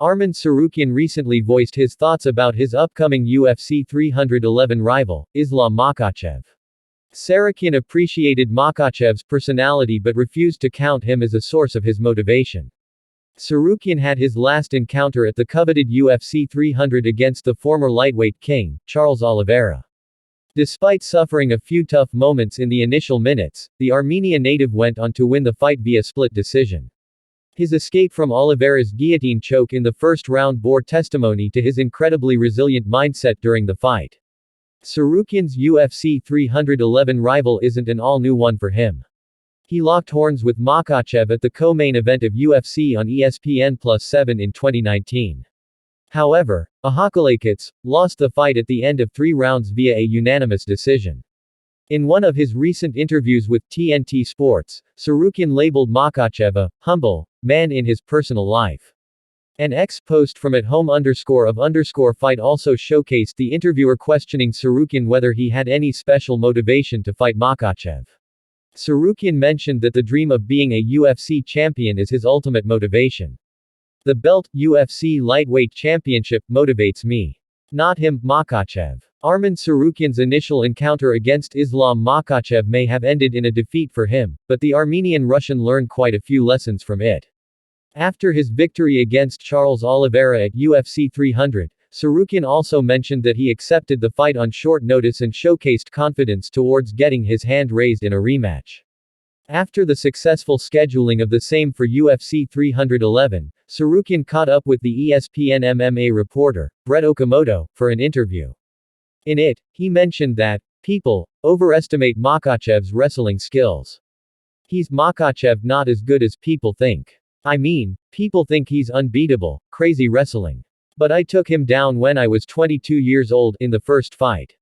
Arman Tsarukyan recently voiced his thoughts about his upcoming UFC 311 rival, Islam Makhachev. Tsarykyan appreciated Makhachev's personality but refused to count him as a source of his motivation. Tsarukyan had his last encounter at the coveted UFC 300 against the former lightweight king, Charles Oliveira. Despite suffering a few tough moments in the initial minutes, the Armenia native went on to win the fight via split decision. His escape from Oliveira's guillotine choke in the first round bore testimony to his incredibly resilient mindset during the fight. Tsarukyan's UFC 311 rival isn't an all-new one for him. He locked horns with Makhachev at the co-main event of UFC on ESPN+7 in 2019. However, Ahalkalakets lost the fight at the end of 3 rounds via a unanimous decision. In one of his recent interviews with TNT Sports, Tsarukyan labeled Makhachev a humble man in his personal life. An ex-post from @home_of_fight also showcased the interviewer questioning Tsarukyan whether he had any special motivation to fight Makhachev. Tsarukyan mentioned that the dream of being a UFC champion is his ultimate motivation. The belt, UFC lightweight championship, motivates me. Not him, Makhachev. Arman Tsarukyan's initial encounter against Islam Makhachev may have ended in a defeat for him, but the Armenian Russian learned quite a few lessons from it. After his victory against Charles Oliveira at UFC 300, Tsarukyan also mentioned that he accepted the fight on short notice and showcased confidence towards getting his hand raised in a rematch. After the successful scheduling of the same for UFC 311, Tsarukyan caught up with the ESPN MMA reporter, Brett Okamoto, for an interview. In it, he mentioned that, "People overestimate Makhachev's wrestling skills. He's Makhachev not as good as people think. I mean, people think he's unbeatable, crazy wrestling. But I took him down when I was 22 years old, in the first fight.